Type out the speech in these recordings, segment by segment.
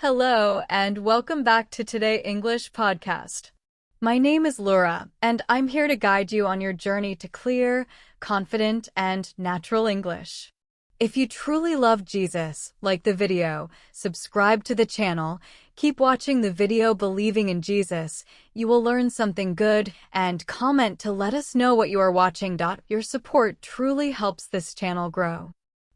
Hello, and welcome back to Today English Podcast. My name is Laura, and I'm here to guide you on your journey to clear, confident, and natural English. If you truly love Jesus, like the video, subscribe to the channel, keep watching the video believing in Jesus, you will learn something good, and comment to let us know what you are watching. Your support truly helps this channel grow.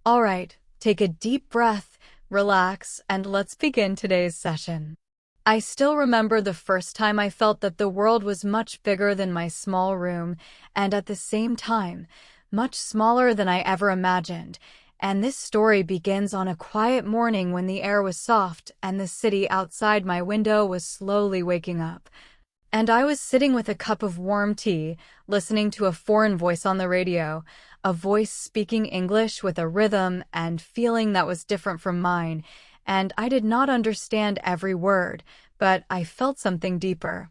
Alright, take a deep breath, relax, and let's begin today's session. I still remember the first time I felt that the world was much bigger than my small room, and at the same time, much smaller than I ever imagined. And this story begins on a quiet morning when the air was soft and the city outside my window was slowly waking up. And I was sitting with a cup of warm tea, listening to a foreign voice on the radio, a voice speaking English with a rhythm and feeling that was different from mine, and I did not understand every word, but I felt something deeper.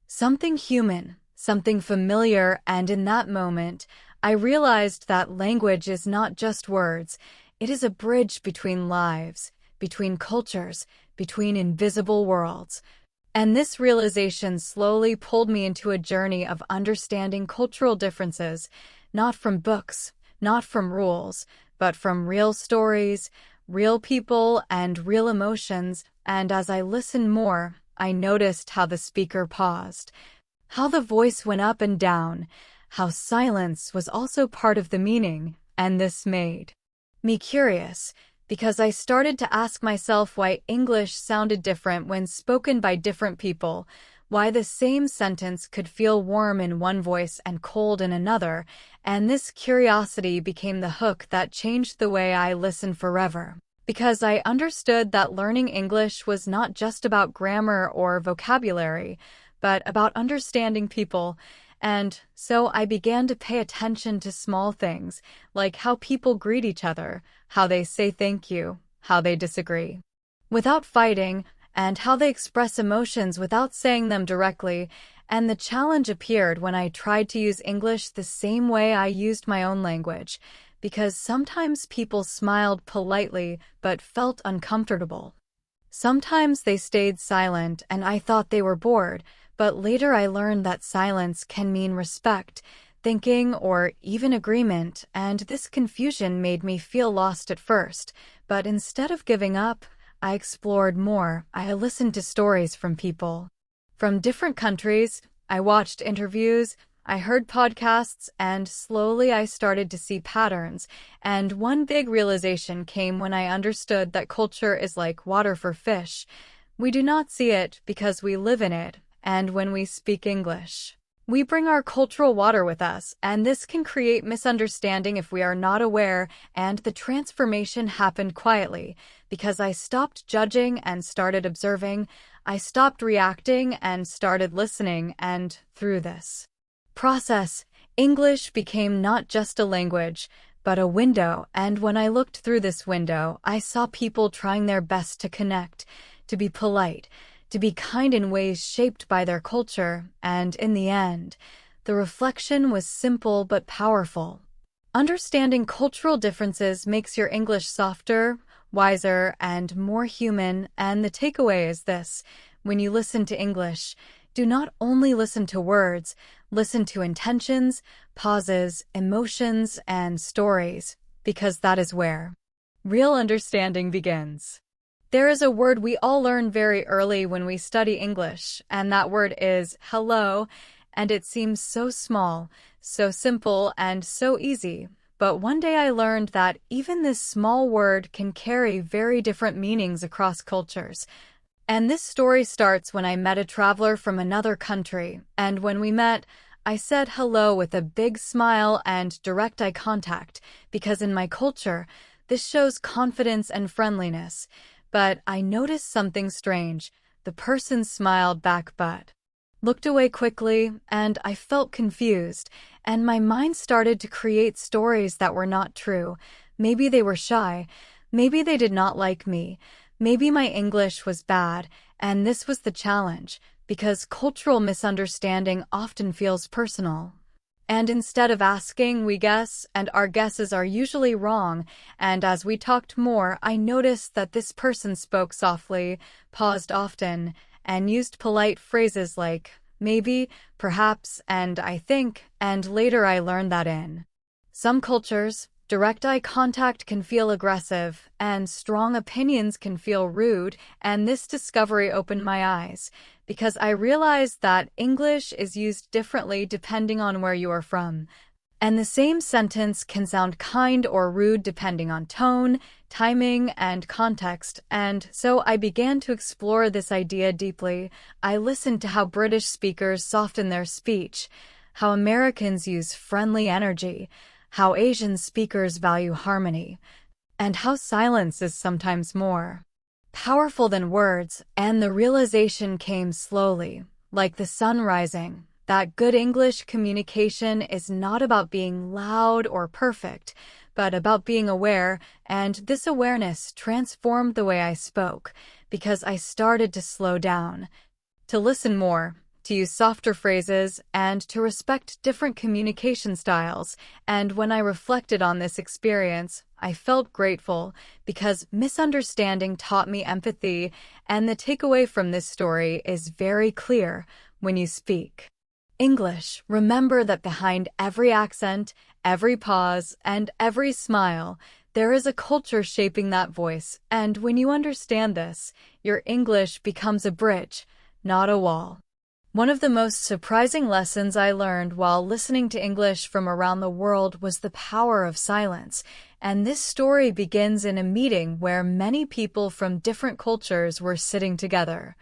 Something human, something familiar, and in that moment, I realized that language is not just words, it is a bridge between lives, between cultures, between invisible worlds. And this realization slowly pulled me into a journey of understanding cultural differences, not from books, not from rules, but from real stories, real people, and real emotions. And as I listened more, I noticed how the speaker paused, how the voice went up and down, how silence was also part of the meaning, and this made me curious, because I started to ask myself why English sounded different when spoken by different people, why the same sentence could feel warm in one voice and cold in another, and this curiosity became the hook that changed the way I listen forever. Because I understood that learning English was not just about grammar or vocabulary, but about understanding people, and so I began to pay attention to small things, like how people greet each other, how they say thank you, how they disagree without fighting, and how they express emotions without saying them directly. And the challenge appeared when I tried to use English the same way I used my own language, because sometimes people smiled politely but felt uncomfortable. Sometimes they stayed silent and I thought they were bored, but later I learned that silence can mean respect, thinking, or even agreement, and this confusion made me feel lost at first. But instead of giving up, I explored more. I listened to stories from people from different countries, I watched interviews, I heard podcasts, and slowly I started to see patterns. And one big realization came when I understood that culture is like water for fish. We do not see it because we live in it. And when we speak English, we bring our cultural water with us, and this can create misunderstanding if we are not aware. And the transformation happened quietly, because I stopped judging and started observing. I stopped reacting and started listening, and through this process, English became not just a language, but a window. And when I looked through this window, I saw people trying their best to connect, to be polite, to be kind in ways shaped by their culture, and in the end, the reflection was simple but powerful. Understanding cultural differences makes your English softer, wiser, and more human, and the takeaway is this: when you listen to English, do not only listen to words, listen to intentions, pauses, emotions, and stories, because that is where real understanding begins. There is a word we all learn very early when we study English, and that word is hello, and it seems so small, so simple, and so easy. But one day I learned that even this small word can carry very different meanings across cultures. And this story starts when I met a traveler from another country, and when we met, I said hello with a big smile and direct eye contact, because in my culture, this shows confidence and friendliness. But I noticed something strange. The person smiled back but looked away quickly, and I felt confused, and my mind started to create stories that were not true. Maybe they were shy, maybe they did not like me, maybe my English was bad, and this was the challenge, because cultural misunderstanding often feels personal. And instead of asking, we guess, and our guesses are usually wrong. And as we talked more, I noticed that this person spoke softly, paused often, and used polite phrases like maybe, perhaps, and I think, and later I learned that in some cultures, direct eye contact can feel aggressive, and strong opinions can feel rude, and this discovery opened my eyes, because I realized that English is used differently depending on where you are from. And the same sentence can sound kind or rude depending on tone, timing, and context, and so I began to explore this idea deeply. I listened to how British speakers soften their speech, how Americans use friendly energy, how Asian speakers value harmony, and how silence is sometimes more powerful than words, and the realization came slowly, like the sun rising, that good English communication is not about being loud or perfect, but about being aware, and this awareness transformed the way I spoke, because I started to slow down, to listen more, to use softer phrases, and to respect different communication styles. And when I reflected on this experience, I felt grateful because misunderstanding taught me empathy, and the takeaway from this story is very clear. When you speak English, remember that behind every accent, every pause, and every smile, there is a culture shaping that voice, and when you understand this, your English becomes a bridge, not a wall. One of the most surprising lessons I learned while listening to English from around the world was the power of silence, and this story begins in a meeting where many people from different cultures were sitting together.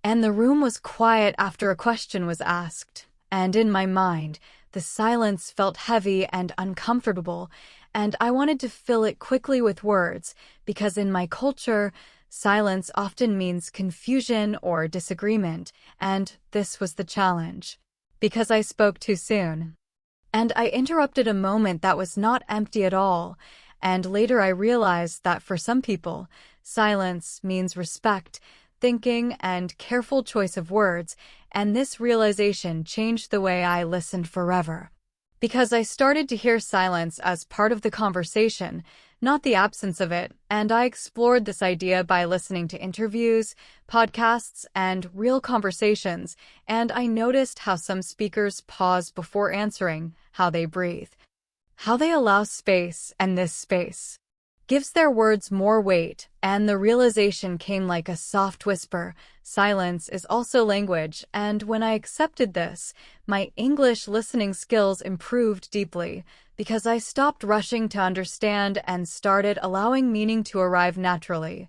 And the room was quiet after a question was asked, and in my mind, the silence felt heavy and uncomfortable, and I wanted to fill it quickly with words, because in my culture, silence often means confusion or disagreement, and this was the challenge. Because I spoke too soon. And I interrupted a moment that was not empty at all, and later I realized that for some people, silence means respect, thinking, and careful choice of words, and this realization changed the way I listened forever. Because I started to hear silence as part of the conversation, not the absence of it, and I explored this idea by listening to interviews, podcasts, and real conversations, and I noticed how some speakers pause before answering, how they breathe, how they allow space, and this space gives their words more weight, and the realization came like a soft whisper. Silence is also language, and when I accepted this, my English listening skills improved deeply, because I stopped rushing to understand and started allowing meaning to arrive naturally.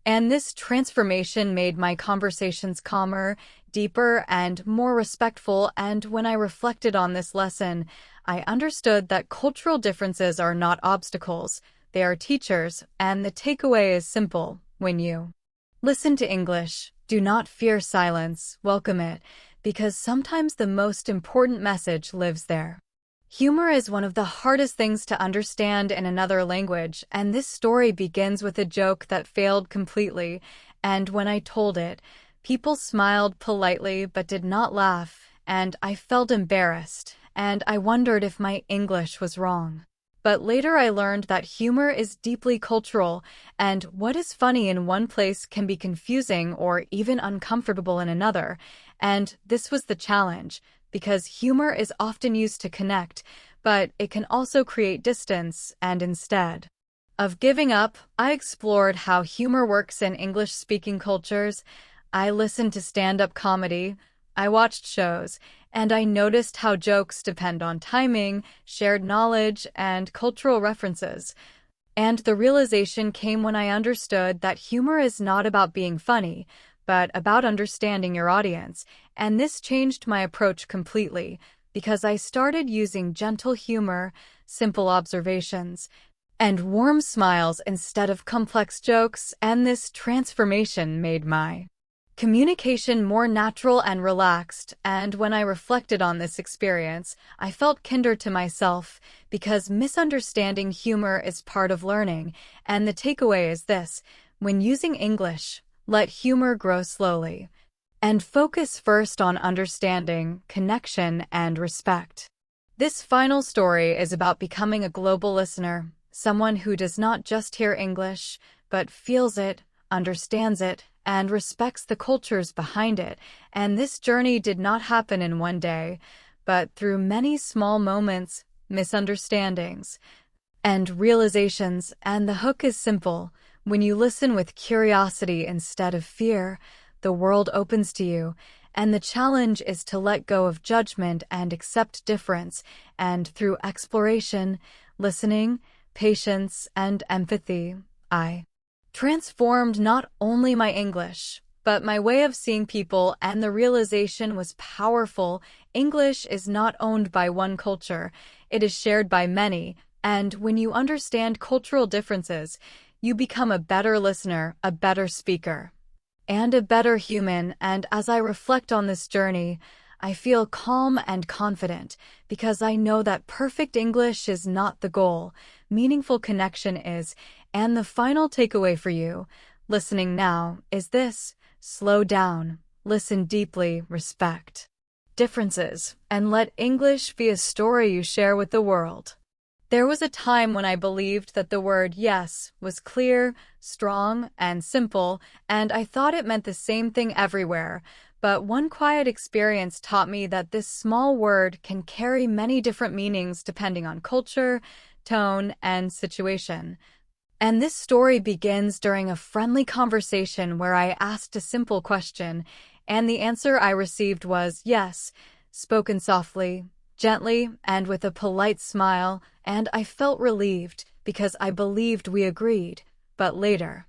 And this transformation made my conversations calmer, deeper, and more respectful, and when I reflected on this lesson, I understood that cultural differences are not obstacles. They are teachers, and the takeaway is simple. When you listen to English, do not fear silence, welcome it, because sometimes the most important message lives there. Humor is one of the hardest things to understand in another language, and this story begins with a joke that failed completely, and when I told it, people smiled politely but did not laugh, and I felt embarrassed, and I wondered if my English was wrong. But later I learned that humor is deeply cultural, and what is funny in one place can be confusing or even uncomfortable in another. And this was the challenge, because humor is often used to connect, but it can also create distance, and instead of giving up, I explored how humor works in English-speaking cultures. I listened to stand-up comedy, I watched shows, and I noticed how jokes depend on timing, shared knowledge, and cultural references. And the realization came when I understood that humor is not about being funny, but about understanding your audience, and this changed my approach completely, because I started using gentle humor, simple observations, and warm smiles instead of complex jokes, and this transformation made my communication more natural and relaxed, and when I reflected on this experience, I felt kinder to myself, because misunderstanding humor is part of learning, and the takeaway is this: when using English, let humor grow slowly, and focus first on understanding, connection, and respect. This final story is about becoming a global listener, someone who does not just hear English, but feels it, understands it, and respects the cultures behind it. And this journey did not happen in one day, but through many small moments, misunderstandings, and realizations. And the hook is simple. When you listen with curiosity instead of fear, the world opens to you. And the challenge is to let go of judgment and accept difference. And through exploration, listening, patience, and empathy, I transformed not only my English, but my way of seeing people, and the realization was powerful. English is not owned by one culture, it is shared by many, and when you understand cultural differences, you become a better listener, a better speaker, and a better human. And as I reflect on this journey, I feel calm and confident because I know that perfect English is not the goal, meaningful connection is. And the final takeaway for you, listening now, is this: slow down, listen deeply, respect differences, and let English be a story you share with the world. There was a time when I believed that the word yes was clear, strong, and simple, and I thought it meant the same thing everywhere. But one quiet experience taught me that this small word can carry many different meanings depending on culture, tone, and situation. And this story begins during a friendly conversation where I asked a simple question, and the answer I received was yes, spoken softly, gently, and with a polite smile, and I felt relieved because I believed we agreed. But later,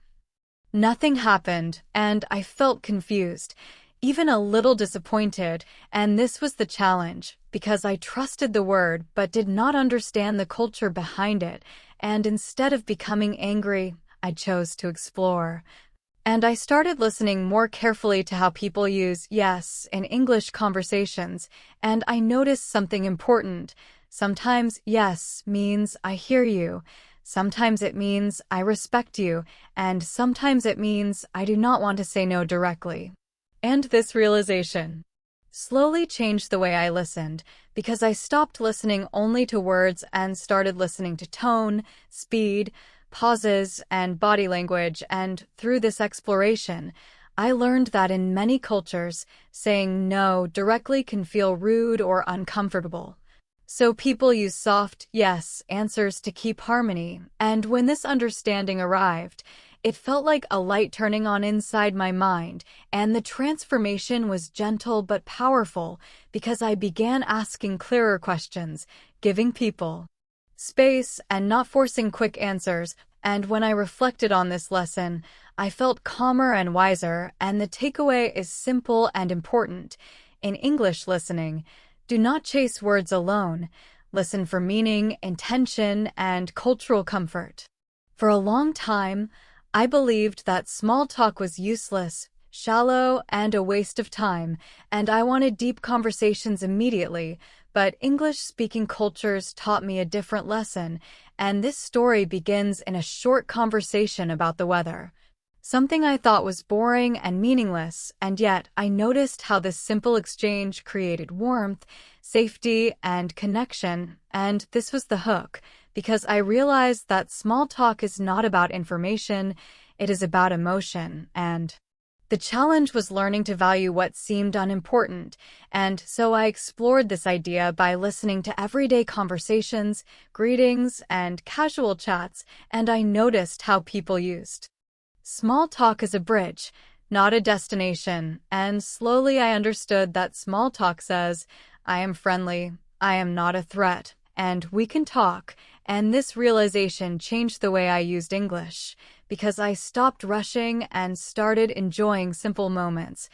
nothing happened, and I felt confused, even a little disappointed. And this was the challenge, because I trusted the word but did not understand the culture behind it, and instead of becoming angry, I chose to explore. And I started listening more carefully to how people use yes in English conversations, and I noticed something important. Sometimes yes means I hear you, sometimes it means I respect you, and sometimes it means I do not want to say no directly. And this realization slowly changed the way I listened, because I stopped listening only to words and started listening to tone, speed, pauses, and body language. And through this exploration, I learned that in many cultures, saying no directly can feel rude or uncomfortable. So people use soft yes answers to keep harmony, and when this understanding arrived, it felt like a light turning on inside my mind, and the transformation was gentle but powerful because I began asking clearer questions, giving people space and not forcing quick answers. And when I reflected on this lesson, I felt calmer and wiser, and the takeaway is simple and important. In English listening, do not chase words alone. Listen for meaning, intention, and cultural comfort. For a long time, I believed that small talk was useless, shallow, and a waste of time, and I wanted deep conversations immediately. But English-speaking cultures taught me a different lesson, and this story begins in a short conversation about the weather. Something I thought was boring and meaningless, and yet I noticed how this simple exchange created warmth, safety, and connection. And this was the hook, because I realized that small talk is not about information, it is about emotion. And the challenge was learning to value what seemed unimportant, and so I explored this idea by listening to everyday conversations, greetings, and casual chats, and I noticed how people used small talk as a bridge, not a destination, and slowly I understood that small talk says, I am friendly, I am not a threat, and we can talk. And this realization changed the way I used English, because I stopped rushing and started enjoying simple moments.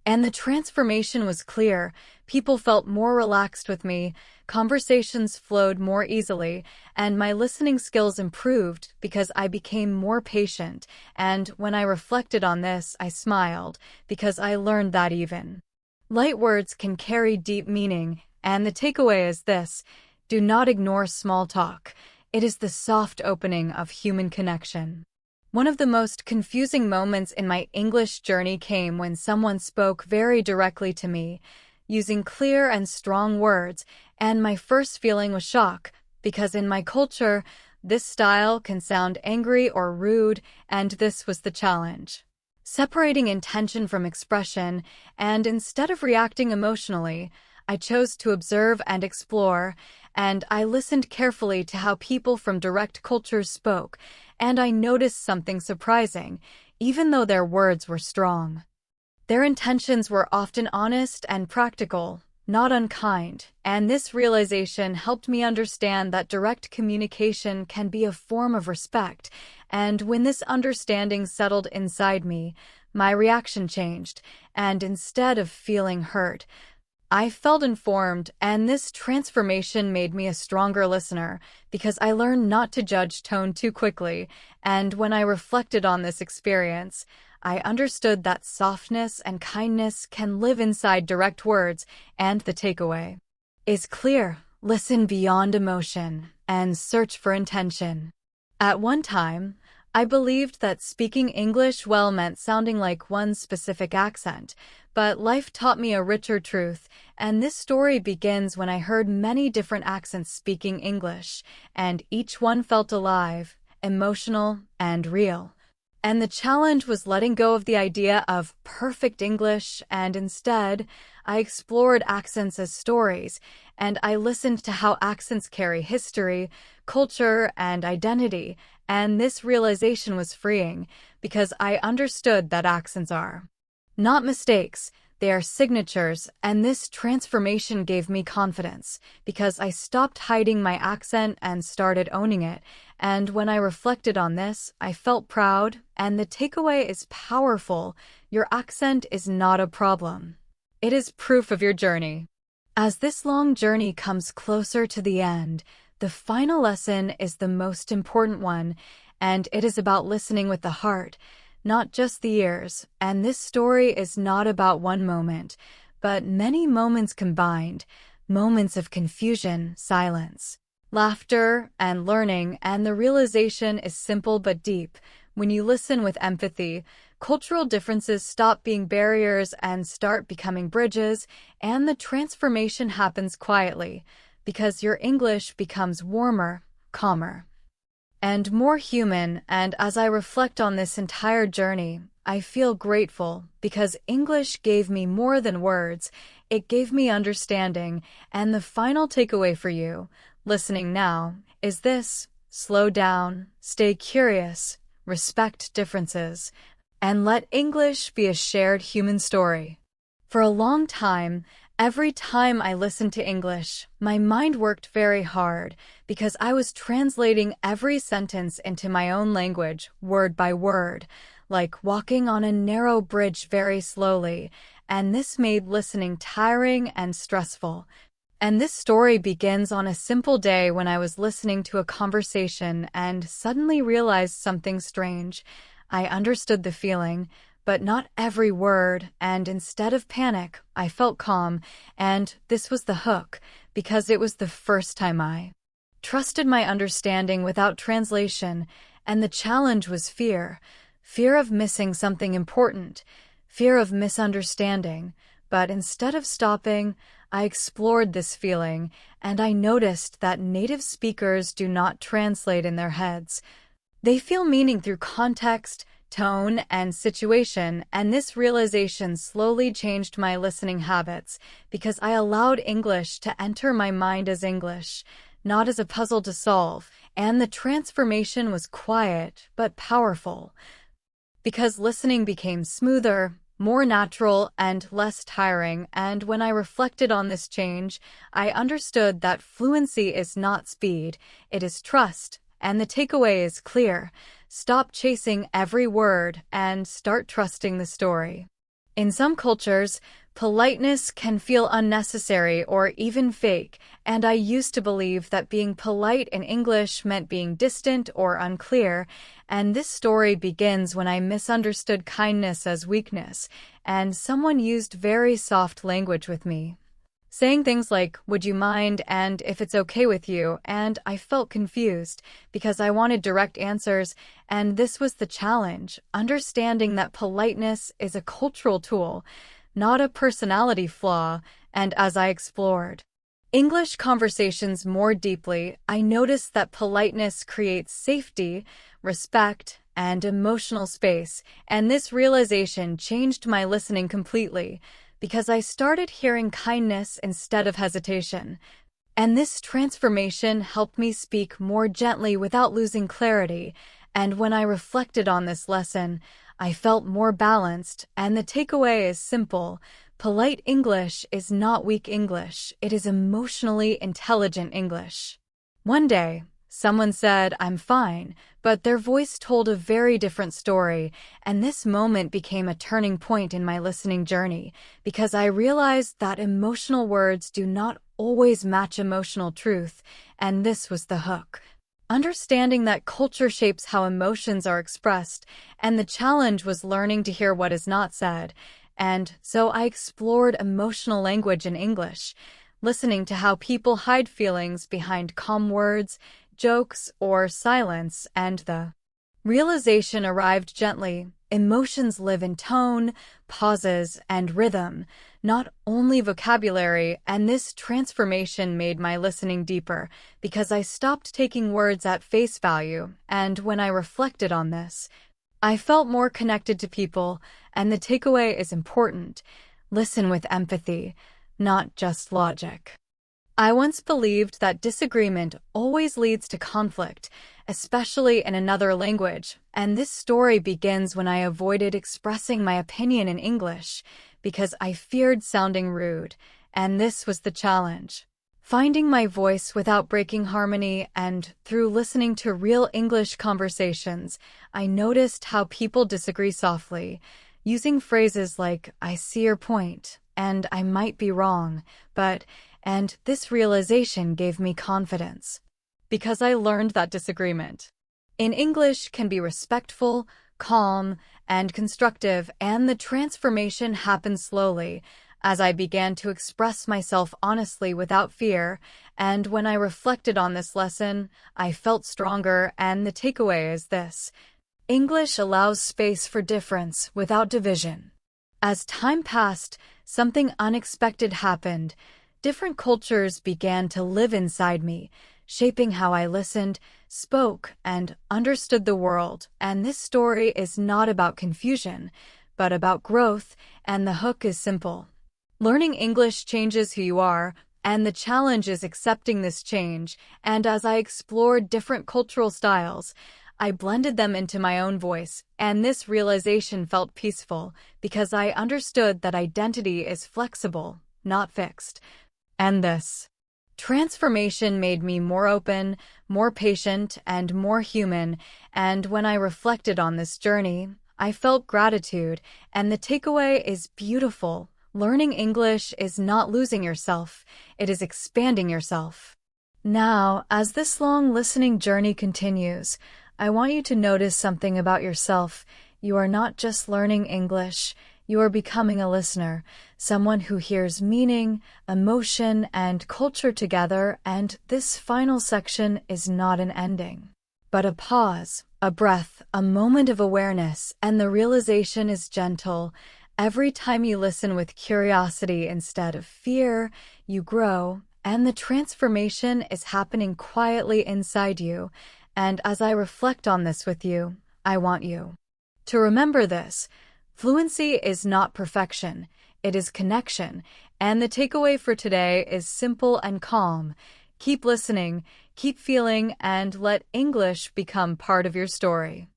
And the transformation was clear. People felt more relaxed with me, conversations flowed more easily, and my listening skills improved because I became more patient. And when I reflected on this, I smiled, because I learned that even light words can carry deep meaning. And the takeaway is this: do not ignore small talk. It is the soft opening of human connection. One of the most confusing moments in my English journey came when someone spoke very directly to me, using clear and strong words, And my first feeling was shock, because in my culture, this style can sound angry or rude, and this was the challenge. Separating intention from expression, and instead of reacting emotionally, I chose to observe and explore, and I listened carefully to how people from direct cultures spoke, and I noticed something surprising, even though their words were strong. Their intentions were often honest and practical, not unkind, and this realization helped me understand that direct communication can be a form of respect, and when this understanding settled inside me, my reaction changed, and instead of feeling hurt, I felt informed, and this transformation made me a stronger listener because I learned not to judge tone too quickly, and when I reflected on this experience, I understood that softness and kindness can live inside direct words, and the takeaway is clear: listen beyond emotion and search for intention. At one time, I believed that speaking English well meant sounding like one specific accent, but life taught me a richer truth, and this story begins when I heard many different accents speaking English, and each one felt alive, emotional, and real. And the challenge was letting go of the idea of perfect English, and instead, I explored accents as stories, and I listened to how accents carry history, culture, and identity, and this realization was freeing, because I understood that accents are not mistakes, they are signatures, and this transformation gave me confidence, because I stopped hiding my accent and started owning it, and when I reflected on this, I felt proud, and the takeaway is powerful: your accent is not a problem. It is proof of your journey. As this long journey comes closer to the end, the final lesson is the most important one, and it is about listening with the heart, not just the ears, and this story is not about one moment, but many moments combined, moments of confusion, silence, laughter, and learning, and the realization is simple but deep. When you listen with empathy, cultural differences stop being barriers and start becoming bridges, and the transformation happens quietly, because your English becomes warmer, calmer, and more human. And as I reflect on this entire journey, I feel grateful because English gave me more than words, it gave me understanding, and the final takeaway for you, listening now, is this: slow down, stay curious, respect differences, and let English be a shared human story. For a long time, every time I listened to English, my mind worked very hard because I was translating every sentence into my own language, word by word, like walking on a narrow bridge very slowly, and this made listening tiring and stressful. And this story begins on a simple day when I was listening to a conversation and suddenly realized something strange. I understood the feeling, but not every word, and instead of panic, I felt calm, and this was the hook, because it was the first time I trusted my understanding without translation, and the challenge was fear. Fear of missing something important, fear of misunderstanding, but instead of stopping, I explored this feeling, and I noticed that native speakers do not translate in their heads. They feel meaning through context, tone, and situation, and this realization slowly changed my listening habits because I allowed English to enter my mind as English, not as a puzzle to solve, and the transformation was quiet but powerful because listening became smoother, more natural, and less tiring, and when I reflected on this change, I understood that fluency is not speed, it is trust, and the takeaway is clear: stop chasing every word and start trusting the story. In some cultures, politeness can feel unnecessary or even fake, and I used to believe that being polite in English meant being distant or unclear, and this story begins when I misunderstood kindness as weakness, and someone used very soft language with me, saying things like, "Would you mind?" and "If it's okay with you," and I felt confused because I wanted direct answers, and this was the challenge: understanding that politeness is a cultural tool, not a personality flaw. And as I explored English conversations more deeply, I noticed that politeness creates safety, respect, and emotional space, and this realization changed my listening completely because I started hearing kindness instead of hesitation. And this transformation helped me speak more gently without losing clarity, and when I reflected on this lesson, I felt more balanced, and the takeaway is simple. Polite English is not weak English, it is emotionally intelligent English. One day, someone said, "I'm fine," but their voice told a very different story, and this moment became a turning point in my listening journey because I realized that emotional words do not always match emotional truth, and this was the hook. Understanding that culture shapes how emotions are expressed, and the challenge was learning to hear what is not said. And so I explored emotional language in English, listening to how people hide feelings behind calm words, jokes, or silence, and the realization arrived gently. Emotions live in tone, pauses, and rhythm, not only vocabulary, and this transformation made my listening deeper because I stopped taking words at face value, and when I reflected on this, I felt more connected to people, and the takeaway is important. Listen with empathy, not just logic. I once believed that disagreement always leads to conflict, especially in another language, and this story begins when I avoided expressing my opinion in English because I feared sounding rude, and this was the challenge. Finding my voice without breaking harmony, and through listening to real English conversations, I noticed how people disagree softly, using phrases like, "I see your point," and "I might be wrong," and this realization gave me confidence because I learned that disagreement in English can be respectful, calm, and constructive, and the transformation happened slowly as I began to express myself honestly without fear, and when I reflected on this lesson, I felt stronger, and the takeaway is this: English allows space for difference without division. As time passed, something unexpected happened. Different cultures began to live inside me, shaping how I listened, spoke, and understood the world. And this story is not about confusion, but about growth, and the hook is simple. Learning English changes who you are, and the challenge is accepting this change. And as I explored different cultural styles, I blended them into my own voice, and this realization felt peaceful because I understood that identity is flexible, not fixed. And this transformation made me more open, more patient, and more human, and when I reflected on this journey, I felt gratitude, and the takeaway is beautiful. Learning English is not losing yourself, it is expanding yourself. Now, as this long listening journey continues, I want you to notice something about yourself. You are not just learning English, you are becoming a listener, someone who hears meaning, emotion, and culture together, and this final section is not an ending, but a pause, a breath, a moment of awareness, and the realization is gentle. Every time you listen with curiosity instead of fear, you grow, and the transformation is happening quietly inside you. And as I reflect on this with you, I want you to remember this. Fluency is not perfection, it is connection, and the takeaway for today is simple and calm. Keep listening, keep feeling, and let English become part of your story.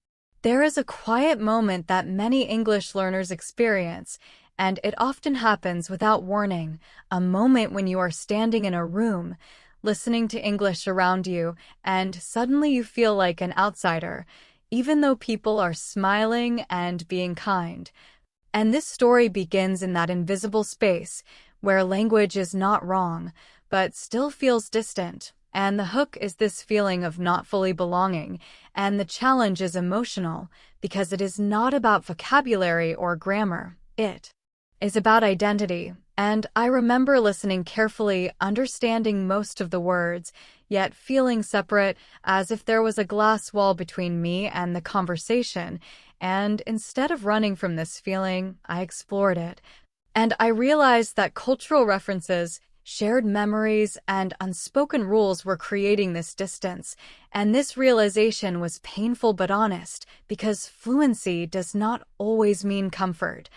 There is a quiet moment that many English learners experience, and it often happens without warning, a moment when you are standing in a room, listening to English around you, and suddenly you feel like an outsider, even though people are smiling and being kind. And this story begins in that invisible space, where language is not wrong, but still feels distant. And the hook is this feeling of not fully belonging, and the challenge is emotional, because it is not about vocabulary or grammar, it is about identity. And I remember listening carefully, understanding most of the words, yet feeling separate, as if there was a glass wall between me and the conversation. And instead of running from this feeling, I explored it. And I realized that cultural references Shared memories and unspoken rules were creating this distance, and this realization was painful but honest because fluency does not always mean comfort.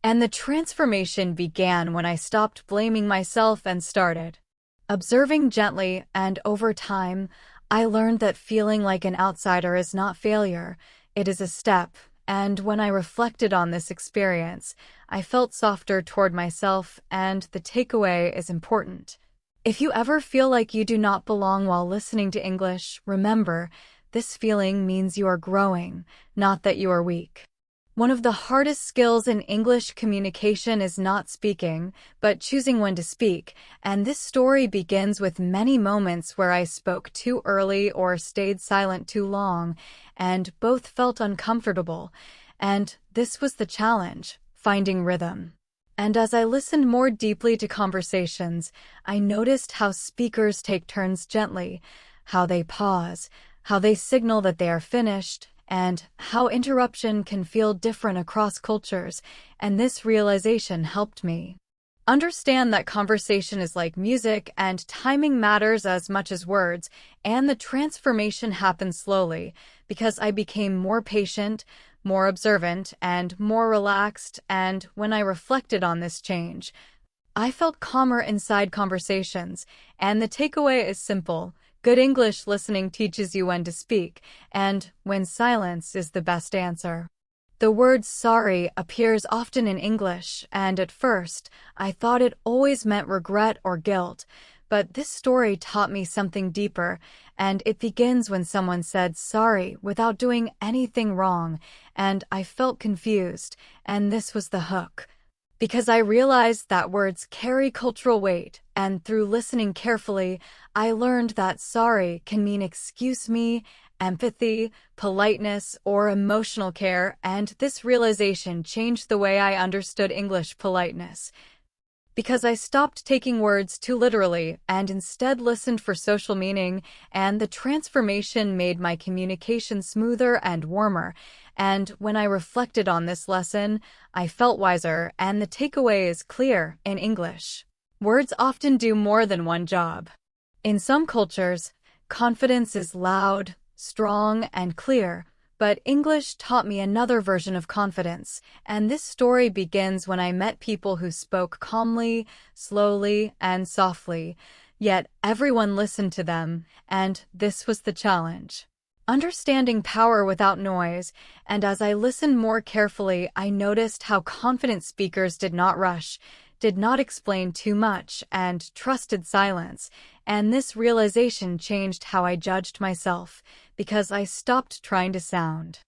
And the transformation began when I stopped blaming myself and started observing gently, and over time, I learned that feeling like an outsider is not failure, it is a step. And when I reflected on this experience, I felt softer toward myself, and the takeaway is important. If you ever feel like you do not belong while listening to English, remember, this feeling means you are growing, not that you are weak. One of the hardest skills in English communication is not speaking, but choosing when to speak, and this story begins with many moments where I spoke too early or stayed silent too long, and both felt uncomfortable. And this was the challenge, finding rhythm. And as I listened more deeply to conversations, I noticed how speakers take turns gently, how they pause, how they signal that they are finished, and how interruption can feel different across cultures, and this realization helped me understand that conversation is like music and timing matters as much as words, and the transformation happened slowly because I became more patient, more observant, and more relaxed, and when I reflected on this change, I felt calmer inside conversations, and the takeaway is simple. Good English listening teaches you when to speak, and when silence is the best answer. The word sorry appears often in English, and at first, I thought it always meant regret or guilt, but this story taught me something deeper, and it begins when someone said sorry without doing anything wrong, and I felt confused, and this was the hook. Because I realized that words carry cultural weight, and through listening carefully, I learned that sorry can mean excuse me, empathy, politeness, or emotional care, and this realization changed the way I understood English politeness. Because I stopped taking words too literally and instead listened for social meaning, and the transformation made my communication smoother and warmer. And when I reflected on this lesson, I felt wiser, and the takeaway is clear in English. Words often do more than one job. In some cultures, confidence is loud, strong, and clear, but English taught me another version of confidence, and this story begins when I met people who spoke calmly, slowly, and softly, yet everyone listened to them, and this was the challenge. Understanding power without noise, and as I listened more carefully, I noticed how confident speakers did not rush, did not explain too much, and trusted silence, and this realization changed how I judged myself, because I stopped trying to sound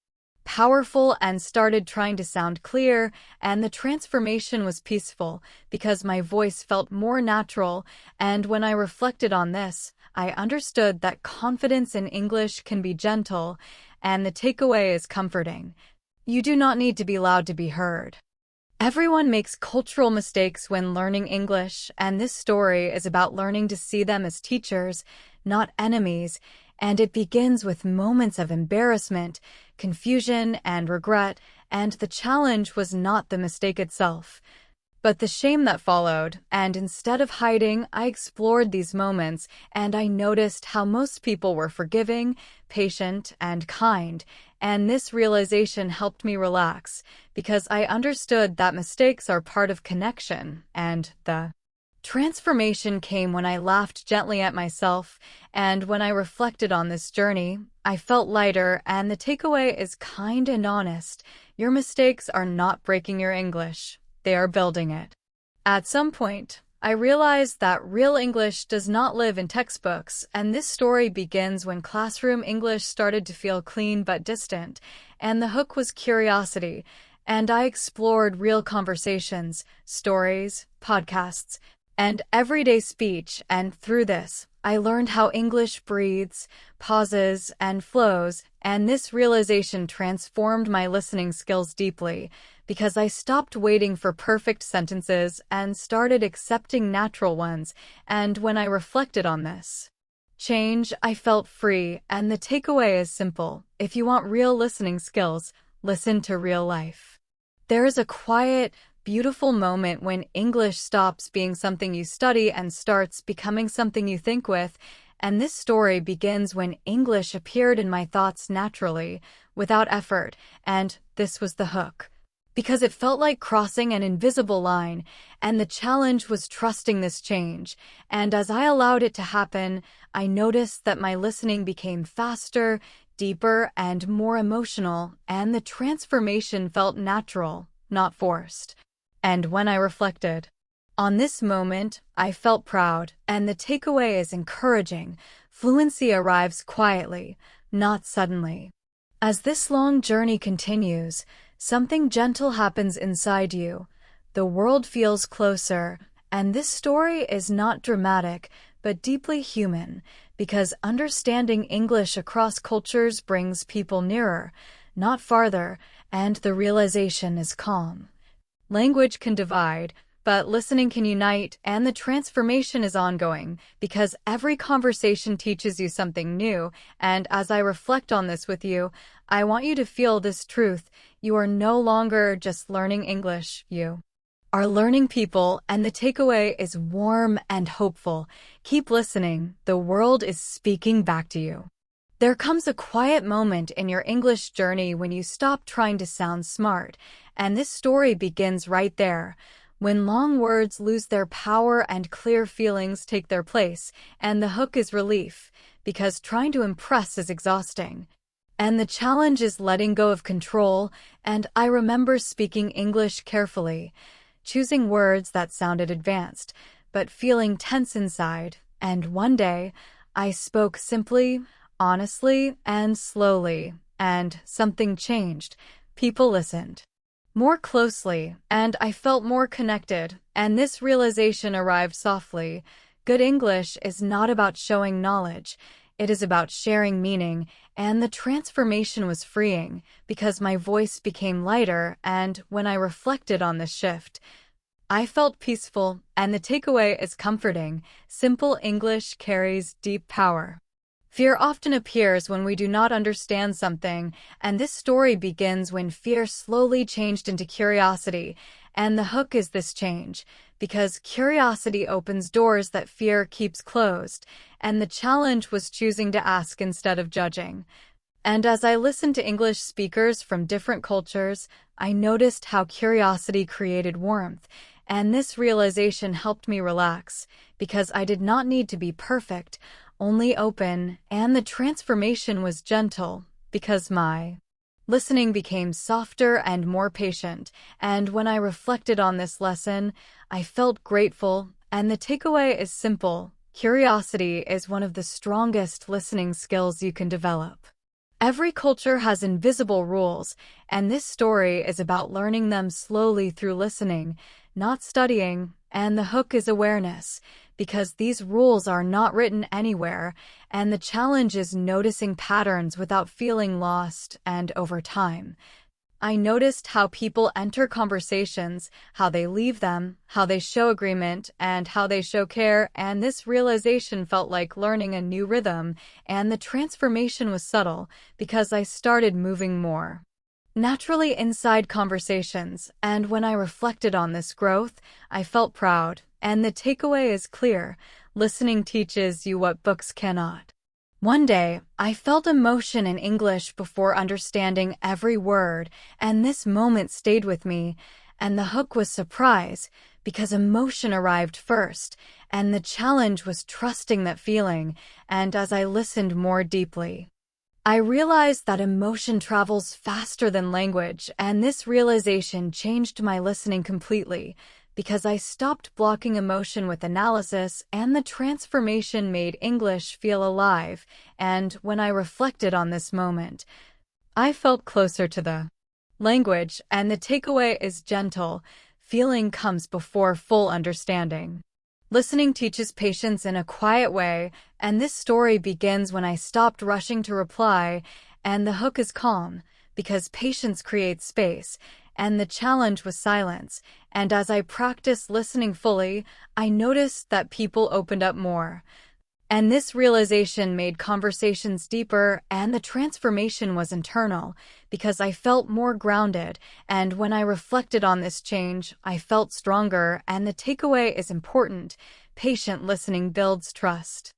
powerful and started trying to sound clear, and the transformation was peaceful, because my voice felt more natural, and when I reflected on this, I understood that confidence in English can be gentle, and the takeaway is comforting. You do not need to be loud to be heard. Everyone makes cultural mistakes when learning English, and this story is about learning to see them as teachers, not enemies, and it begins with moments of embarrassment, confusion, and regret, and the challenge was not the mistake itself, but the shame that followed, and instead of hiding, I explored these moments, and I noticed how most people were forgiving, patient, and kind, and this realization helped me relax, because I understood that mistakes are part of connection, and the transformation came when I laughed gently at myself, and when I reflected on this journey, I felt lighter, and the takeaway is kind and honest. Your mistakes are not breaking your English. They are building it. At some point, I realized that real English does not live in textbooks, and this story begins when classroom English started to feel clean but distant, and the hook was curiosity, and I explored real conversations, stories, podcasts, and everyday speech, and through this, I learned how English breathes, pauses, and flows, and this realization transformed my listening skills deeply, because I stopped waiting for perfect sentences and started accepting natural ones, and when I reflected on this change, I felt free, and the takeaway is simple. If you want real listening skills, listen to real life. There is a quiet, beautiful moment when English stops being something you study and starts becoming something you think with. And this story begins when English appeared in my thoughts naturally, without effort, and this was the hook. Because it felt like crossing an invisible line, and the challenge was trusting this change. And as I allowed it to happen, I noticed that my listening became faster, deeper, and more emotional, and the transformation felt natural, not forced. And when I reflected on this moment, I felt proud, and the takeaway is encouraging. Fluency arrives quietly, not suddenly. As this long journey continues, something gentle happens inside you. The world feels closer, and this story is not dramatic, but deeply human, because understanding English across cultures brings people nearer, not farther, and the realization is calm. Language can divide, but listening can unite, and the transformation is ongoing, because every conversation teaches you something new, and as I reflect on this with you, I want you to feel this truth. You are no longer just learning English, you are learning people, and the takeaway is warm and hopeful. Keep listening, the world is speaking back to you. There comes a quiet moment in your English journey when you stop trying to sound smart, and this story begins right there. When long words lose their power and clear feelings take their place, and the hook is relief, because trying to impress is exhausting. And the challenge is letting go of control, and I remember speaking English carefully, choosing words that sounded advanced, but feeling tense inside, and one day, I spoke simply, honestly, and slowly, and something changed. People listened more closely, and I felt more connected, and this realization arrived softly. Good English is not about showing knowledge, it is about sharing meaning, and the transformation was freeing, because my voice became lighter, and when I reflected on this shift, I felt peaceful, and the takeaway is comforting. Simple English carries deep power. Fear often appears when we do not understand something, and this story begins when fear slowly changed into curiosity, and the hook is this change, because curiosity opens doors that fear keeps closed, and the challenge was choosing to ask instead of judging. And as I listened to English speakers from different cultures, I noticed how curiosity created warmth, and this realization helped me relax, because I did not need to be perfect, only open, and the transformation was gentle, because my listening became softer and more patient, and when I reflected on this lesson, I felt grateful, and the takeaway is simple. Curiosity is one of the strongest listening skills you can develop. Every culture has invisible rules, and this story is about learning them slowly through listening, not studying, and the hook is awareness, because these rules are not written anywhere, and the challenge is noticing patterns without feeling lost, and over time, I noticed how people enter conversations, how they leave them, how they show agreement, and how they show care, and this realization felt like learning a new rhythm, and the transformation was subtle, because I started moving more naturally inside conversations, and when I reflected on this growth, I felt proud, and the takeaway is clear. Listening teaches you what books cannot. One day, I felt emotion in English before understanding every word, and this moment stayed with me, and the hook was surprise, because emotion arrived first, and the challenge was trusting that feeling, and as I listened more deeply, I realized that emotion travels faster than language, and this realization changed my listening completely, because I stopped blocking emotion with analysis, and the transformation made English feel alive, and when I reflected on this moment, I felt closer to the language, and the takeaway is gentle. Feeling comes before full understanding. Listening teaches patience in a quiet way, and this story begins when I stopped rushing to reply, and the hook is calm, because patience creates space, and the challenge was silence, and as I practiced listening fully, I noticed that people opened up more. And this realization made conversations deeper, and the transformation was internal because I felt more grounded. And when I reflected on this change, I felt stronger. And the takeaway is important. Patient listening builds trust.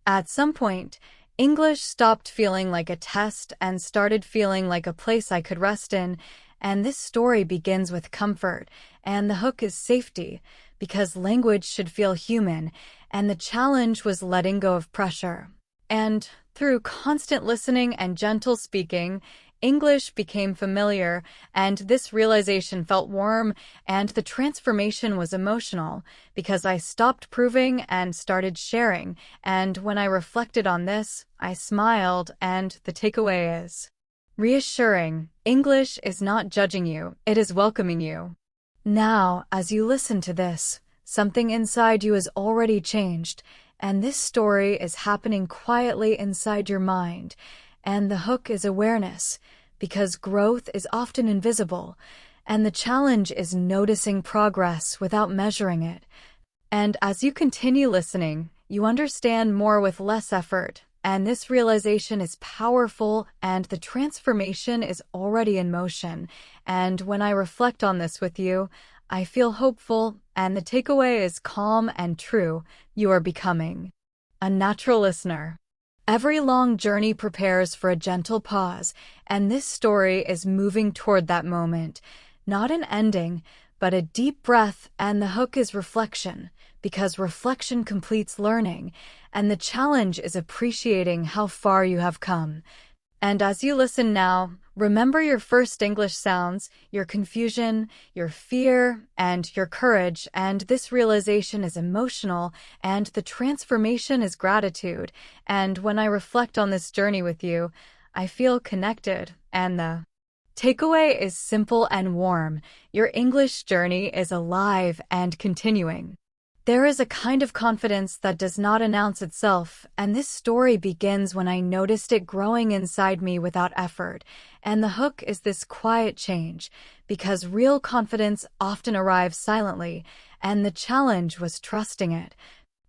At some point, English stopped feeling like a test and started feeling like a place I could rest in. And this story begins with comfort, and the hook is safety, because language should feel human, and the challenge was letting go of pressure. And through constant listening and gentle speaking, English became familiar, and this realization felt warm, and the transformation was emotional, because I stopped proving and started sharing, and when I reflected on this, I smiled, and the takeaway is reassuring. English is not judging you, it is welcoming you. Now, as you listen to this, something inside you has already changed, and this story is happening quietly inside your mind. And the hook is awareness, because growth is often invisible, and the challenge is noticing progress without measuring it. And as you continue listening, you understand more with less effort, and this realization is powerful, and the transformation is already in motion. And when I reflect on this with you, I feel hopeful, and the takeaway is calm and true. You are becoming a natural listener. Every long journey prepares for a gentle pause, and this story is moving toward that moment. Not an ending, but a deep breath, and the hook is reflection, because reflection completes learning, and the challenge is appreciating how far you have come. And as you listen now, remember your first English sounds, your confusion, your fear, and your courage, and this realization is emotional, and the transformation is gratitude. And when I reflect on this journey with you, I feel connected, and the takeaway is simple and warm. Your English journey is alive and continuing. There is a kind of confidence that does not announce itself, and this story begins when I noticed it growing inside me without effort. And the hook is this quiet change, because real confidence often arrives silently, and the challenge was trusting it,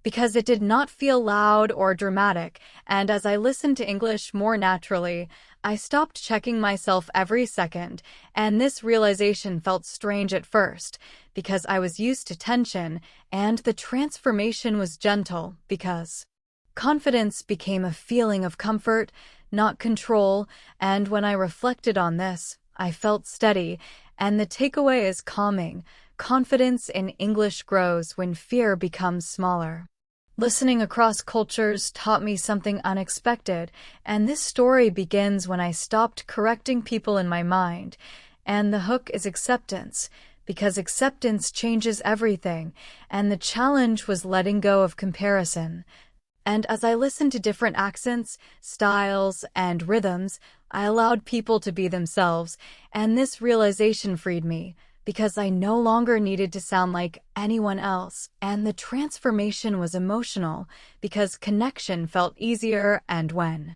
because it did not feel loud or dramatic. And as I listened to English more naturally, I stopped checking myself every second, and this realization felt strange at first, because I was used to tension, and the transformation was gentle, because confidence became a feeling of comfort, not control. And when I reflected on this, I felt steady, and the takeaway is calming. Confidence in English grows when fear becomes smaller. Listening across cultures taught me something unexpected, and this story begins when I stopped correcting people in my mind. And the hook is acceptance, because acceptance changes everything, and the challenge was letting go of comparison. And as I listened to different accents, styles, and rhythms, I allowed people to be themselves, and this realization freed me, because I no longer needed to sound like anyone else, and the transformation was emotional, because connection felt easier. And when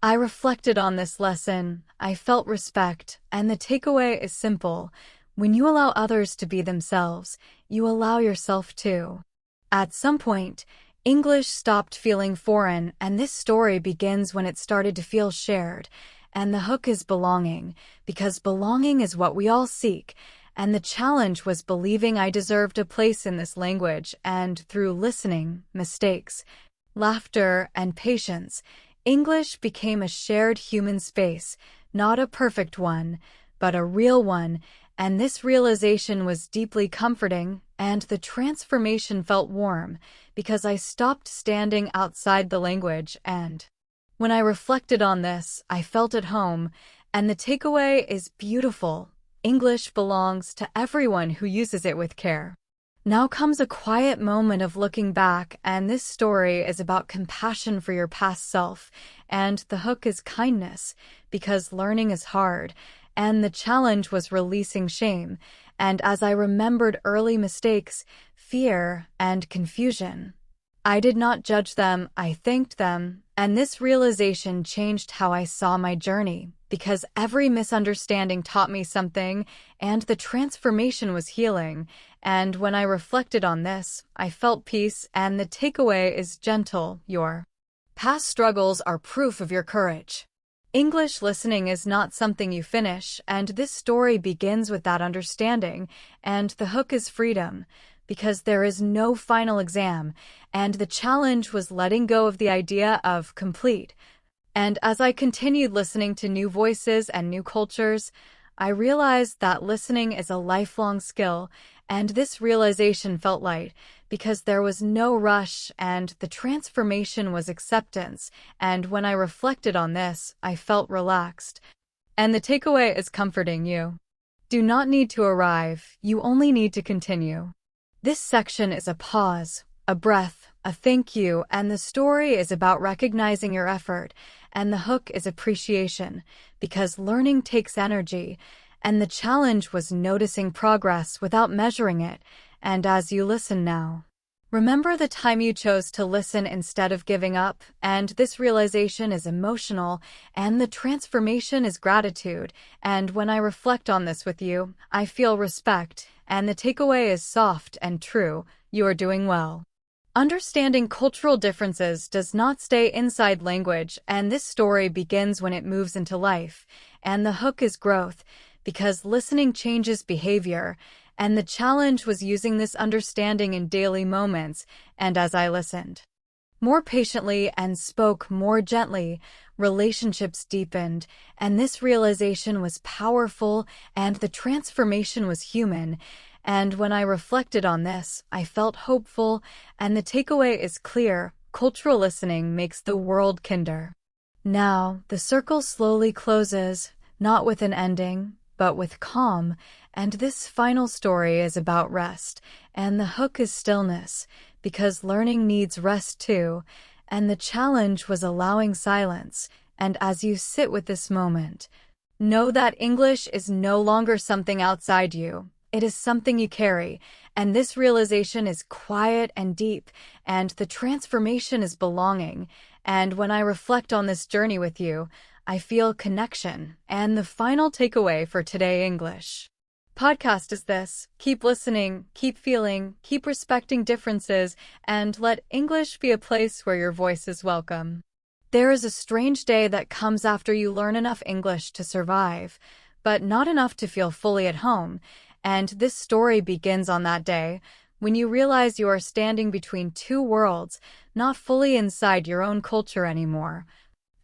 I reflected on this lesson, I felt respect, and the takeaway is simple. When you allow others to be themselves, you allow yourself too. At some point, English stopped feeling foreign, and this story begins when it started to feel shared. And the hook is belonging, because belonging is what we all seek. And the challenge was believing I deserved a place in this language, and through listening, mistakes, laughter, and patience, English became a shared human space, not a perfect one, but a real one. And this realization was deeply comforting, and the transformation felt warm, because I stopped standing outside the language. And when I reflected on this, I felt at home, and the takeaway is beautiful. English belongs to everyone who uses it with care. Now comes a quiet moment of looking back, and this story is about compassion for your past self, and the hook is kindness, because learning is hard, and the challenge was releasing shame. And as I remembered early mistakes, fear, and confusion, I did not judge them, I thanked them, and this realization changed how I saw my journey, because every misunderstanding taught me something, and the transformation was healing. And when I reflected on this, I felt peace, and the takeaway is gentle. Your Past struggles are proof of your courage. English listening is not something you finish, and this story begins with that understanding, and the hook is freedom, because there is no final exam, and the challenge was letting go of the idea of complete. And as I continued listening to new voices and new cultures, I realized that listening is a lifelong skill, and this realization felt light because there was no rush and the transformation was acceptance. And when I reflected on this, I felt relaxed. And the takeaway is comforting you. Do not need to arrive, you only need to continue. This section is a pause, a breath, a thank you, and the story is about recognizing your effort, and the hook is appreciation, because learning takes energy, and the challenge was noticing progress without measuring it. And as you listen now, remember the time you chose to listen instead of giving up, and this realization is emotional, and the transformation is gratitude. And when I reflect on this with you, I feel respect, and the takeaway is soft and true. You are doing well. Understanding cultural differences does not stay inside language, and this story begins when it moves into life. And the hook is growth, because listening changes behavior, and the challenge was using this understanding in daily moments. And as I listened more patiently and spoke more gently, relationships deepened, and this realization was powerful, and the transformation was human. And when I reflected on this, I felt hopeful, and the takeaway is clear: cultural listening makes the world kinder. Now, the circle slowly closes, not with an ending, but with calm, and this final story is about rest, and the hook is stillness, because learning needs rest too, and the challenge was allowing silence. And as you sit with this moment, know that English is no longer something outside you. It is something you carry, and this realization is quiet and deep, and the transformation is belonging. And when I reflect on this journey with you, I feel connection. And the final takeaway for Today English podcast is this: keep listening, keep feeling, keep respecting differences, and let English be a place where your voice is welcome. There is a strange day that comes after you learn enough English to survive, but not enough to feel fully at home. And this story begins on that day, when you realize you are standing between two worlds, not fully inside your own culture anymore,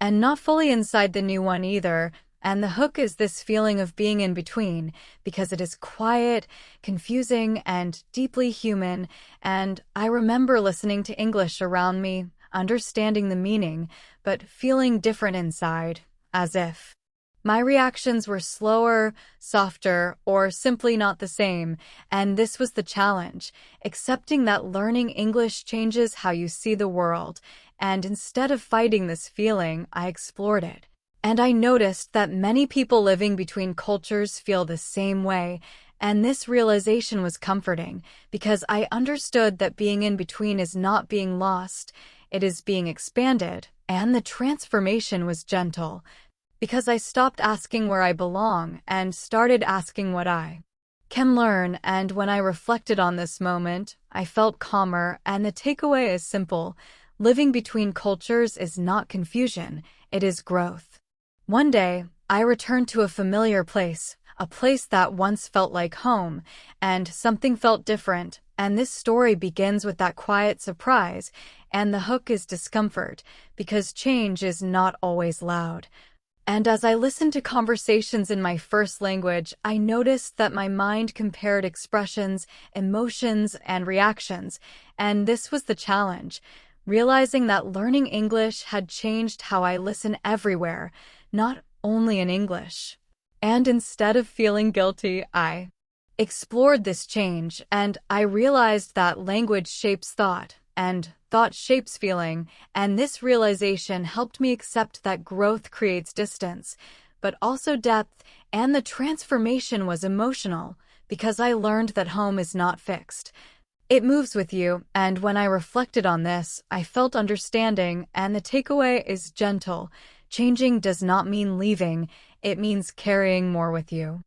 and not fully inside the new one either. And the hook is this feeling of being in between, because it is quiet, confusing, and deeply human. And I remember listening to English around me, understanding the meaning, but feeling different inside, as if my reactions were slower, softer, or simply not the same. And this was the challenge: accepting that learning English changes how you see the world. And instead of fighting this feeling, I explored it. And I noticed that many people living between cultures feel the same way. And this realization was comforting, because I understood that being in between is not being lost, it is being expanded. And the transformation was gentle, because I stopped asking where I belong and started asking what I can learn. And when I reflected on this moment, I felt calmer, and the takeaway is simple: living between cultures is not confusion, it is growth. One day, I returned to a familiar place, a place that once felt like home, and something felt different. And this story begins with that quiet surprise, and the hook is discomfort, because change is not always loud. And as I listened to conversations in my first language, I noticed that my mind compared expressions, emotions, and reactions. And this was the challenge: realizing that learning English had changed how I listen everywhere, not only in English. And instead of feeling guilty, I explored this change, and I realized that language shapes thought, and thought shapes feeling. And this realization helped me accept that growth creates distance, but also depth, and the transformation was emotional, because I learned that home is not fixed. It moves with you. And when I reflected on this, I felt understanding, and the takeaway is gentle. Changing does not mean leaving, it means carrying more with you.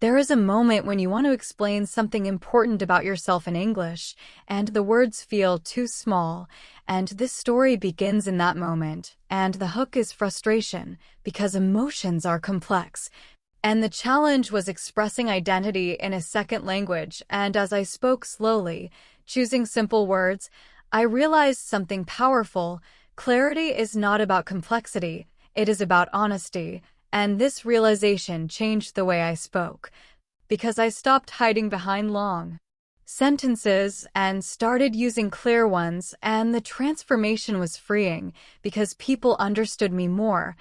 There is a moment when you want to explain something important about yourself in English, and the words feel too small, and this story begins in that moment, and the hook is frustration, because emotions are complex. And the challenge was expressing identity in a second language, and as I spoke slowly, choosing simple words, I realized something powerful. Clarity is not about complexity, it is about honesty. And this realization changed the way I spoke, because I stopped hiding behind long sentences and started using clear ones, and the transformation was freeing because people understood me more,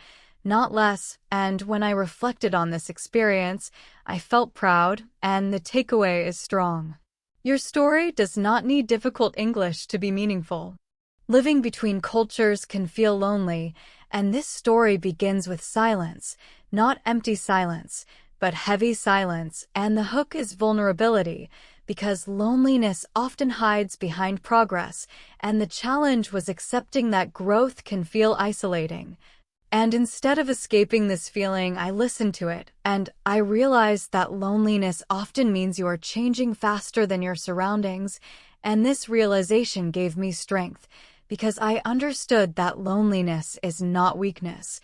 not less. And when I reflected on this experience, I felt proud, and the takeaway is strong. Your story does not need difficult English to be meaningful. Living between cultures can feel lonely, and this story begins with silence, not empty silence, but heavy silence, and the hook is vulnerability, because loneliness often hides behind progress, and the challenge was accepting that growth can feel isolating. And instead of escaping this feeling, I listened to it, and I realized that loneliness often means you are changing faster than your surroundings, and this realization gave me strength, because I understood that loneliness is not weakness.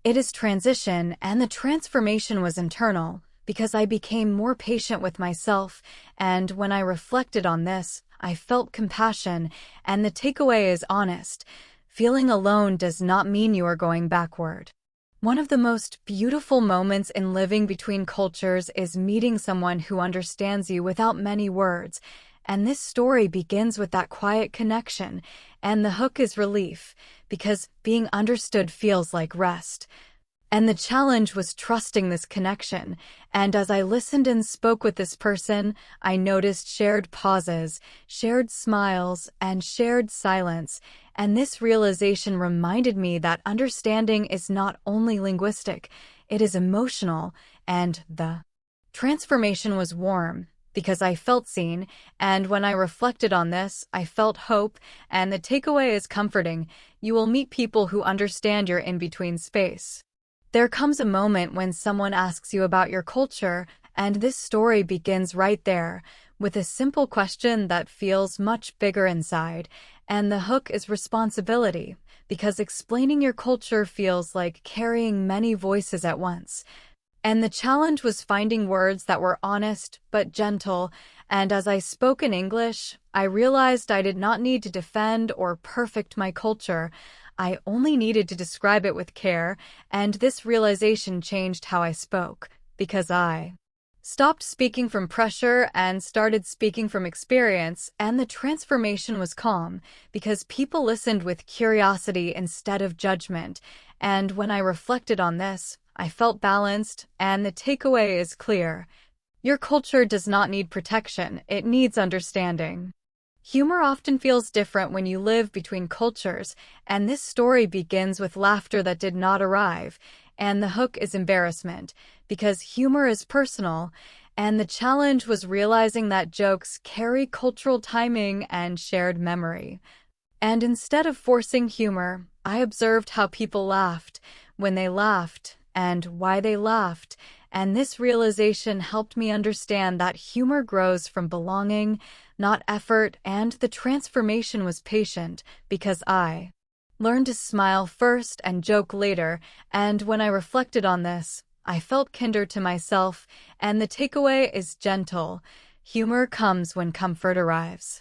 It is transition, and the transformation was internal, because I became more patient with myself, and when I reflected on this, I felt compassion, and the takeaway is honest. Feeling alone does not mean you are going backward. One of the most beautiful moments in living between cultures is meeting someone who understands you without many words, and this story begins with that quiet connection, and the hook is relief, because being understood feels like rest. And the challenge was trusting this connection, and as I listened and spoke with this person, I noticed shared pauses, shared smiles, and shared silence, and this realization reminded me that understanding is not only linguistic, it is emotional, and the transformation was warm, because I felt seen, and when I reflected on this, I felt hope, and the takeaway is comforting. You will meet people who understand your in-between space. There comes a moment when someone asks you about your culture, and this story begins right there, with a simple question that feels much bigger inside, and the hook is responsibility, because explaining your culture feels like carrying many voices at once. And the challenge was finding words that were honest but gentle, and as I spoke in English, I realized I did not need to defend or perfect my culture. I only needed to describe it with care, and this realization changed how I spoke, because I stopped speaking from pressure and started speaking from experience, and the transformation was calm, because people listened with curiosity instead of judgment, and when I reflected on this, I felt balanced, and the takeaway is clear. Your culture does not need protection, it needs understanding. Humor often feels different when you live between cultures, and this story begins with laughter that did not arrive, and the hook is embarrassment, because humor is personal, and the challenge was realizing that jokes carry cultural timing and shared memory. And instead of forcing humor, I observed how people laughed, when they laughed, and why they laughed, and this realization helped me understand that humor grows from belonging, not effort, and the transformation was patient, because I learned to smile first and joke later, and when I reflected on this, I felt kinder to myself, and the takeaway is gentle. Humor comes when comfort arrives.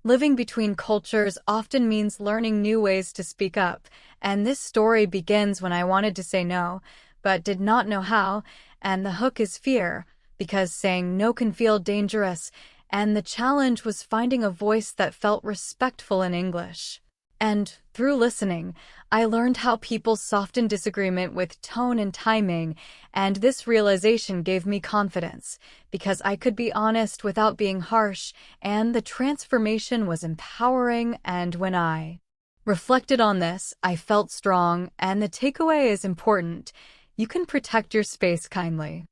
Living between cultures often means learning new ways to speak up, and this story begins when I wanted to say no, but did not know how, and the hook is fear, because saying no can feel dangerous, and the challenge was finding a voice that felt respectful in English. And through listening, I learned how people soften disagreement with tone and timing, and this realization gave me confidence, because I could be honest without being harsh, and the transformation was empowering, and when I reflected on this, I felt strong, and the takeaway is important. You can protect your space kindly.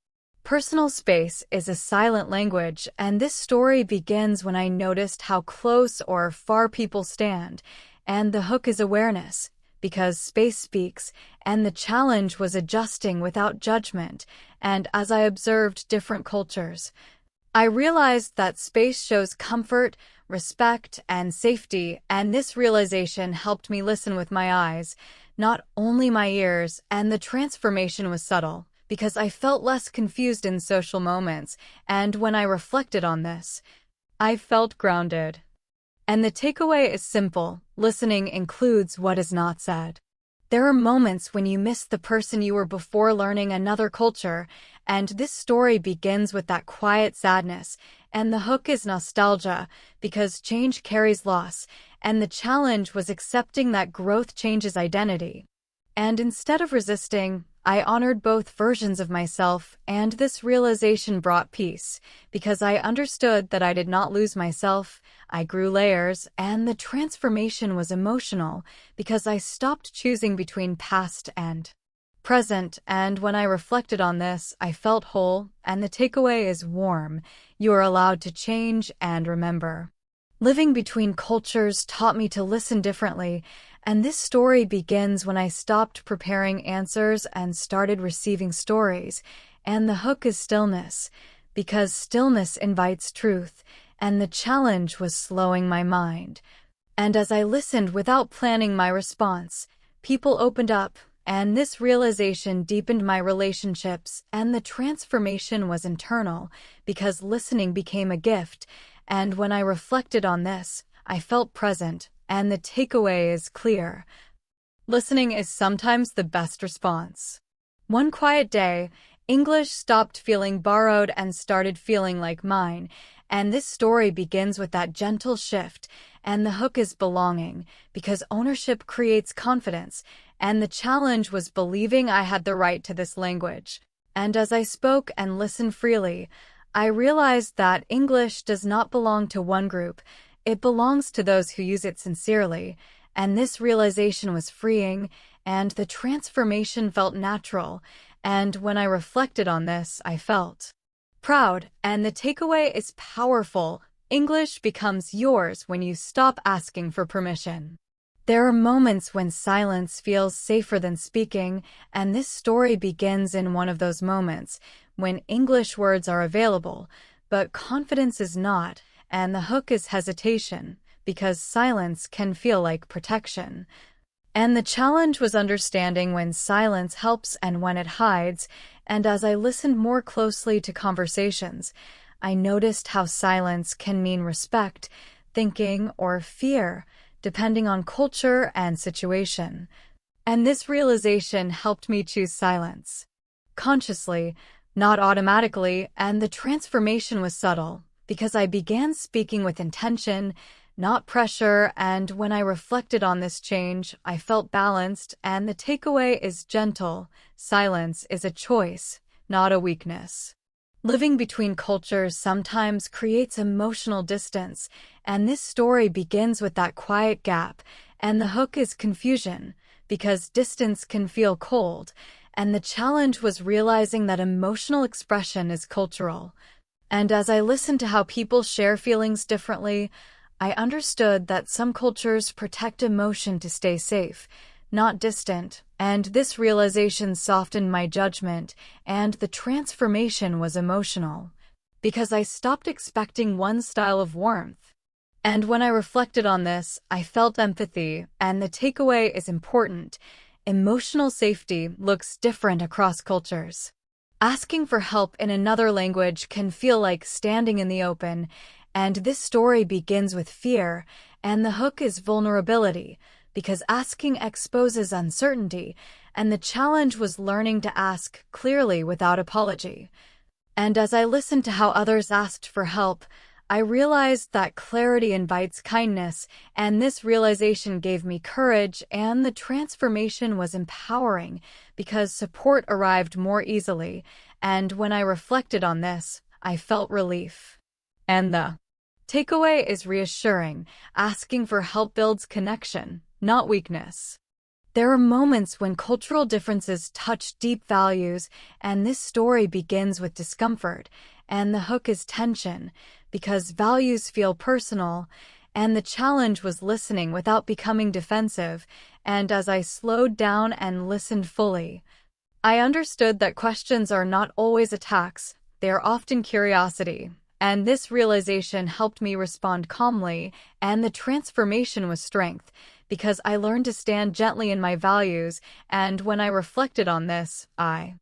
Personal space is a silent language, and this story begins when I noticed how close or far people stand, and the hook is awareness, because space speaks, and the challenge was adjusting without judgment. And as I observed different cultures, I realized that space shows comfort, respect, and safety, and this realization helped me listen with my eyes, not only my ears, and the transformation was subtle, because I felt less confused in social moments, and when I reflected on this, I felt grounded. And the takeaway is simple: listening includes what is not said. There are moments when you miss the person you were before learning another culture, and this story begins with that quiet sadness, and the hook is nostalgia, because change carries loss, and the challenge was accepting that growth changes identity. And instead of resisting, I honored both versions of myself, and this realization brought peace, because I understood that I did not lose myself. I grew layers, and the transformation was emotional, because I stopped choosing between past and present, and when I reflected on this, I felt whole, and the takeaway is warm. You are allowed to change and remember. Living between cultures taught me to listen differently, and this story begins when I stopped preparing answers and started receiving stories. And the hook is stillness, because stillness invites truth, and the challenge was slowing my mind. And as I listened without planning my response, people opened up, and this realization deepened my relationships, and the transformation was internal, because listening became a gift. And when I reflected on this, I felt present, and the takeaway is clear. Listening is sometimes the best response. One quiet day, English stopped feeling borrowed and started feeling like mine, and this story begins with that gentle shift, and the hook is belonging, because ownership creates confidence, and the challenge was believing I had the right to this language. And as I spoke and listened freely, I realized that English does not belong to one group. It belongs to those who use it sincerely, and this realization was freeing, and the transformation felt natural, and when I reflected on this, I felt proud, and the takeaway is powerful. English becomes yours when you stop asking for permission. There are moments when silence feels safer than speaking, and this story begins in one of those moments, when English words are available, but confidence is not, and the hook is hesitation, because silence can feel like protection. And the challenge was understanding when silence helps and when it hides, and as I listened more closely to conversations, I noticed how silence can mean respect, thinking, or fear, depending on culture and situation. And this realization helped me choose silence consciously, not automatically, and the transformation was subtle, because I began speaking with intention, not pressure, and when I reflected on this change, I felt balanced, and the takeaway is gentle. Silence is a choice, not a weakness. Living between cultures sometimes creates emotional distance, and this story begins with that quiet gap, and the hook is confusion, because distance can feel cold, and the challenge was realizing that emotional expression is cultural. And as I listened to how people share feelings differently, I understood that some cultures protect emotion to stay safe, not distant, and this realization softened my judgment, and the transformation was emotional, because I stopped expecting one style of warmth. And when I reflected on this, I felt empathy, and the takeaway is important. Emotional safety looks different across cultures. Asking for help in another language can feel like standing in the open, and this story begins with fear, and the hook is vulnerability, because asking exposes uncertainty, and the challenge was learning to ask clearly without apology. And as I listened to how others asked for help, I realized that clarity invites kindness, and this realization gave me courage, and the transformation was empowering because support arrived more easily, and when I reflected on this, I felt relief. And the takeaway is reassuring. Asking for help builds connection, not weakness. There are moments when cultural differences touch deep values, and this story begins with discomfort, and the hook is tension, because values feel personal, and the challenge was listening without becoming defensive, and as I slowed down and listened fully, I understood that questions are not always attacks, they are often curiosity. And this realization helped me respond calmly, and the transformation was strength, because I learned to stand gently in my values, and when I reflected on this, I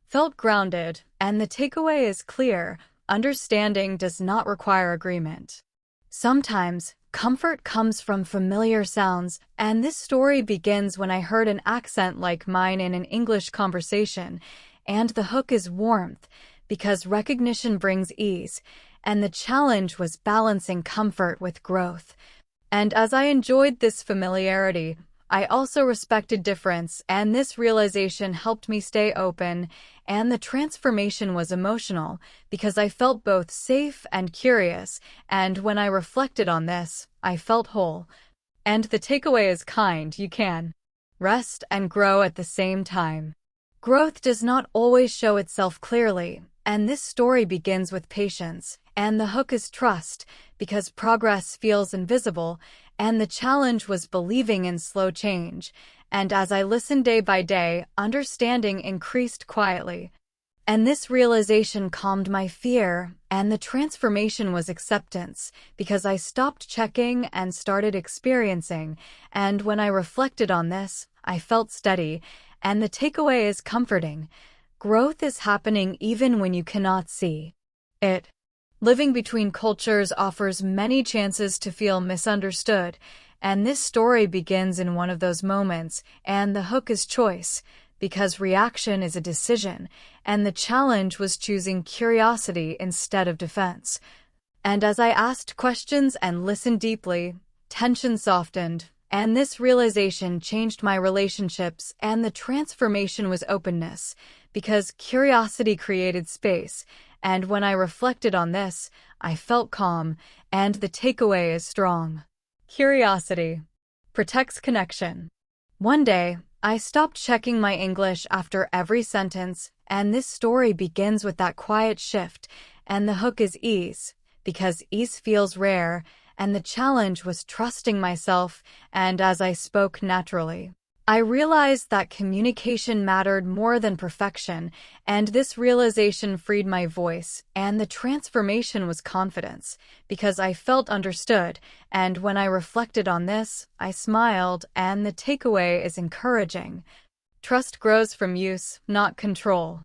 felt grounded, and the takeaway is clear: understanding does not require agreement. Sometimes, comfort comes from familiar sounds, and this story begins when I heard an accent like mine in an English conversation, and the hook is warmth, because recognition brings ease, and the challenge was balancing comfort with growth. And as I enjoyed this familiarity, I also respected difference, and this realization helped me stay open, and the transformation was emotional, because I felt both safe and curious, and when I reflected on this, I felt whole. And the takeaway is kind: you can rest and grow at the same time. Growth does not always show itself clearly, and this story begins with patience, and the hook is trust, because progress feels invisible, and the challenge was believing in slow change. And as I listened day by day, understanding increased quietly. And this realization calmed my fear, and the transformation was acceptance, because I stopped checking and started experiencing, and when I reflected on this, I felt steady, and the takeaway is comforting. Growth is happening even when you cannot see it. Living between cultures offers many chances to feel misunderstood, and this story begins in one of those moments, and the hook is choice, because reaction is a decision, and the challenge was choosing curiosity instead of defense. And as I asked questions and listened deeply, tension softened, and this realization changed my relationships, and the transformation was openness, because curiosity created space, and when I reflected on this, I felt calm, and the takeaway is strong. Curiosity protects connection. One day, I stopped checking my English after every sentence, and this story begins with that quiet shift, and the hook is ease, because ease feels rare, and the challenge was trusting myself, and as I spoke naturally, I realized that communication mattered more than perfection, and this realization freed my voice, and the transformation was confidence, because I felt understood, and when I reflected on this, I smiled, and the takeaway is encouraging. Trust grows from use, not control.